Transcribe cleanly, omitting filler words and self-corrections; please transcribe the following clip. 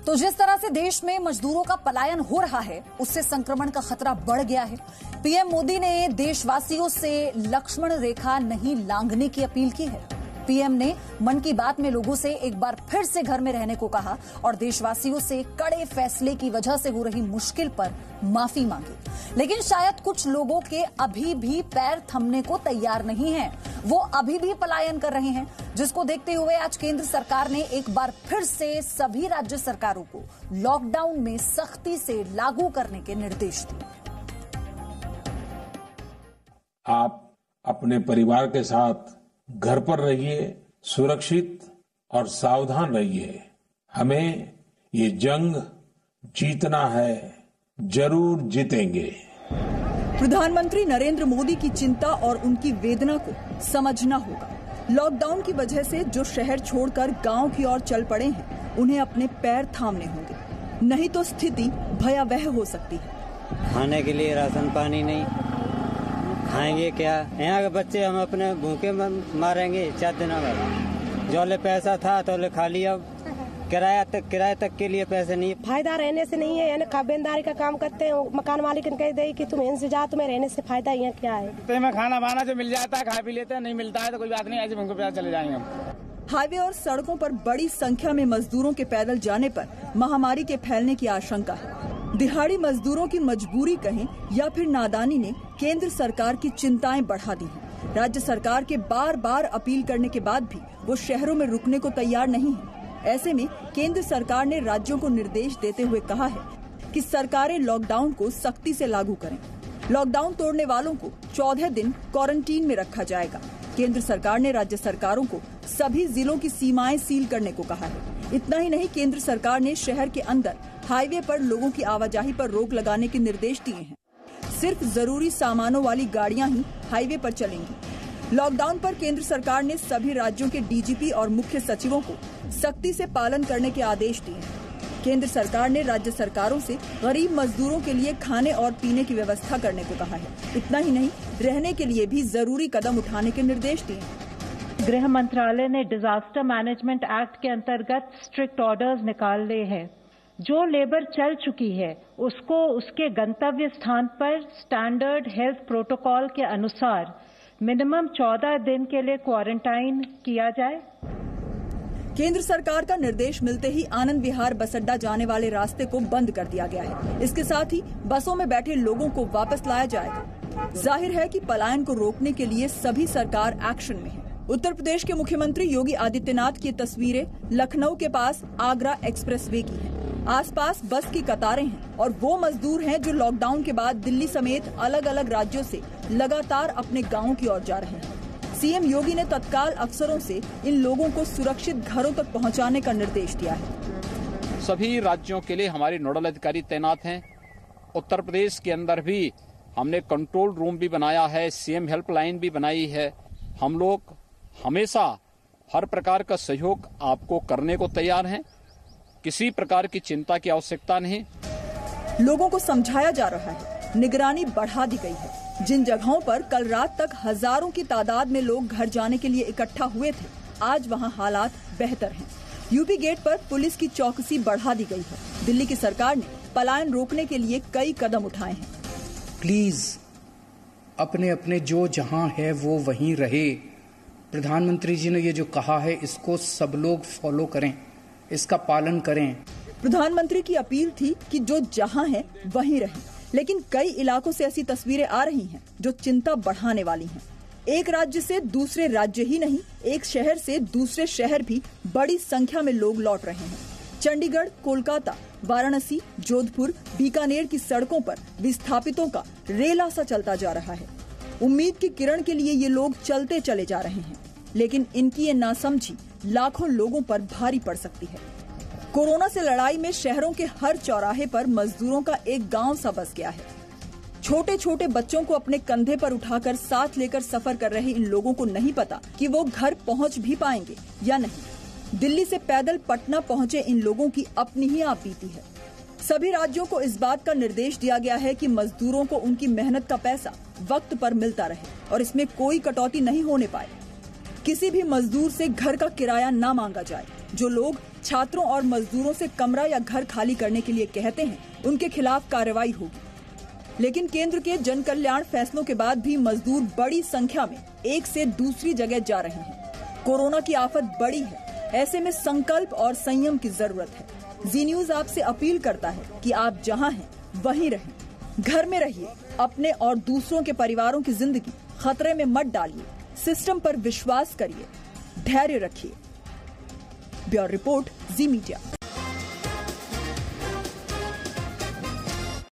तो जिस तरह से देश में मजदूरों का पलायन हो रहा है, उससे संक्रमण का खतरा बढ़ गया है। पीएम मोदी ने देशवासियों से लक्ष्मण रेखा नहीं लांघने की अपील की है। पीएम ने मन की बात में लोगों से एक बार फिर से घर में रहने को कहा और देशवासियों से कड़े फैसले की वजह से हो रही मुश्किल पर माफी मांगी। लेकिन शायद कुछ लोगों के अभी भी पैर थमने को तैयार नहीं हैं। वो अभी भी पलायन कर रहे हैं, जिसको देखते हुए आज केंद्र सरकार ने एक बार फिर से सभी राज्य सरकारों को लॉकडाउन में सख्ती से लागू करने के निर्देश दिए। आप अपने परिवार के साथ घर पर रहिए, सुरक्षित और सावधान रहिए। हमें ये जंग जीतना है, जरूर जीतेंगे। प्रधानमंत्री नरेंद्र मोदी की चिंता और उनकी वेदना को समझना होगा। लॉकडाउन की वजह से जो शहर छोड़कर गांव की ओर चल पड़े हैं, उन्हें अपने पैर थामने होंगे, नहीं तो स्थिति भयावह हो सकती है। खाने के लिए राशन पानी नहीं, खाएंगे क्या? यहाँ के बच्चे हम अपने भूखे मारेंगे 4 दिनों में। जो ले पैसा था तो ले खा लिया, किराए तक के लिए पैसे नहीं। फायदा रहने से नहीं है, यानी खाबेदारी का काम करते हैं। मकान मालिक ने कह दे कि तुम इनसे जाओ, तुम्हें रहने से फायदा यहाँ क्या है? तो में खाना बाना जो मिल जाता है खा पी लेते हैं, नहीं मिलता है तो कोई बात नहीं, ऐसे भूखे प्यासे चले जाएंगे हम। हाईवे और सड़कों पर बड़ी संख्या में मजदूरों के पैदल जाने पर महामारी के फैलने की आशंका है। दिहाड़ी मजदूरों की मजबूरी कहें या फिर नादानी ने केंद्र सरकार की चिंताएं बढ़ा दी हैं। राज्य सरकार के बार बार अपील करने के बाद भी वो शहरों में रुकने को तैयार नहीं है। ऐसे में केंद्र सरकार ने राज्यों को निर्देश देते हुए कहा है कि सरकारें लॉकडाउन को सख्ती से लागू करें। लॉकडाउन तोड़ने वालों को 14 दिन क्वारंटीन में रखा जाएगा। केंद्र सरकार ने राज्य सरकारों को सभी जिलों की सीमाएं सील करने को कहा है। इतना ही नहीं, केंद्र सरकार ने शहर के अंदर हाईवे पर लोगों की आवाजाही पर रोक लगाने के निर्देश दिए हैं। सिर्फ जरूरी सामानों वाली गाड़ियां ही हाईवे पर चलेंगी। लॉकडाउन पर केंद्र सरकार ने सभी राज्यों के डीजीपी और मुख्य सचिवों को सख्ती से पालन करने के आदेश दिए हैं। केंद्र सरकार ने राज्य सरकारों से गरीब मजदूरों के लिए खाने और पीने की व्यवस्था करने को कहा है। इतना ही नहीं, रहने के लिए भी जरूरी कदम उठाने के निर्देश दिए हैं। गृह मंत्रालय ने डिजास्टर मैनेजमेंट एक्ट के अंतर्गत स्ट्रिक्ट ऑर्डर्स निकाले हैं। जो लेबर चल चुकी है उसको उसके गंतव्य स्थान पर स्टैंडर्ड हेल्थ प्रोटोकॉल के अनुसार मिनिमम 14 दिन के लिए क्वारंटाइन किया जाए। केंद्र सरकार का निर्देश मिलते ही आनंद विहार बस अड्डा जाने वाले रास्ते को बंद कर दिया गया है। इसके साथ ही बसों में बैठे लोगों को वापस लाया जाएगा। जाहिर है कि पलायन को रोकने के लिए सभी सरकार एक्शन में है। उत्तर प्रदेश के मुख्यमंत्री योगी आदित्यनाथ की तस्वीरें लखनऊ के पास आगरा एक्सप्रेसवे की हैं। आसपास बस की कतारें हैं और वो मजदूर हैं जो लॉकडाउन के बाद दिल्ली समेत अलग अलग राज्यों से लगातार अपने गाँव की ओर जा रहे हैं। सीएम योगी ने तत्काल अफसरों से इन लोगों को सुरक्षित घरों तक पहुंचाने का निर्देश दिया है। सभी राज्यों के लिए हमारे नोडल अधिकारी तैनात हैं। उत्तर प्रदेश के अंदर भी हमने कंट्रोल रूम भी बनाया है, सीएम हेल्पलाइन भी बनाई है। हम लोग हमेशा हर प्रकार का सहयोग आपको करने को तैयार हैं। किसी प्रकार की चिंता की आवश्यकता नहीं। लोगों को समझाया जा रहा है, निगरानी बढ़ा दी गई है। जिन जगहों पर कल रात तक हजारों की तादाद में लोग घर जाने के लिए इकट्ठा हुए थे, आज वहां हालात बेहतर हैं। यूपी गेट पर पुलिस की चौकसी बढ़ा दी गई है। दिल्ली की सरकार ने पलायन रोकने के लिए कई कदम उठाए हैं। प्लीज अपने अपने जो जहां है वो वहीं रहे। प्रधानमंत्री जी ने ये जो कहा है इसको सब लोग फॉलो करें, इसका पालन करें। प्रधानमंत्री की अपील थी कि जो जहां है वहीं रहें, लेकिन कई इलाकों से ऐसी तस्वीरें आ रही हैं जो चिंता बढ़ाने वाली हैं। एक राज्य से दूसरे राज्य ही नहीं, एक शहर से दूसरे शहर भी बड़ी संख्या में लोग लौट रहे हैं। चंडीगढ़, कोलकाता, वाराणसी, जोधपुर, बीकानेर की सड़कों पर विस्थापितों का रेला सा चलता जा रहा है। उम्मीद की किरण के लिए ये लोग चलते चले जा रहे हैं, लेकिन इनकी ये नासमझी लाखों लोगों पर भारी पड़ सकती है। कोरोना से लड़ाई में शहरों के हर चौराहे पर मजदूरों का एक गांव सा बस गया है। छोटे छोटे बच्चों को अपने कंधे पर उठाकर साथ लेकर सफर कर रहे इन लोगों को नहीं पता कि वो घर पहुंच भी पाएंगे या नहीं। दिल्ली से पैदल पटना पहुंचे इन लोगों की अपनी ही आप बीती है। सभी राज्यों को इस बात का निर्देश दिया गया है कि मजदूरों को उनकी मेहनत का पैसा वक्त पर मिलता रहे और इसमें कोई कटौती नहीं होने पाए। किसी भी मजदूर से घर का किराया न मांगा जाए। जो लोग छात्रों और मजदूरों से कमरा या घर खाली करने के लिए कहते हैं, उनके खिलाफ कार्रवाई होगी। लेकिन केंद्र के जन कल्याण फैसलों के बाद भी मजदूर बड़ी संख्या में एक से दूसरी जगह जा रहे हैं। कोरोना की आफत बड़ी है, ऐसे में संकल्प और संयम की जरूरत है। जी न्यूज आपसे अपील करता है कि आप जहां हैं वहीं रहें, घर में रहिए, अपने और दूसरों के परिवारों की जिंदगी खतरे में मत डालिए, सिस्टम पर विश्वास करिए, धैर्य रखिए। ब्यूरो रिपोर्ट, जी मीडिया।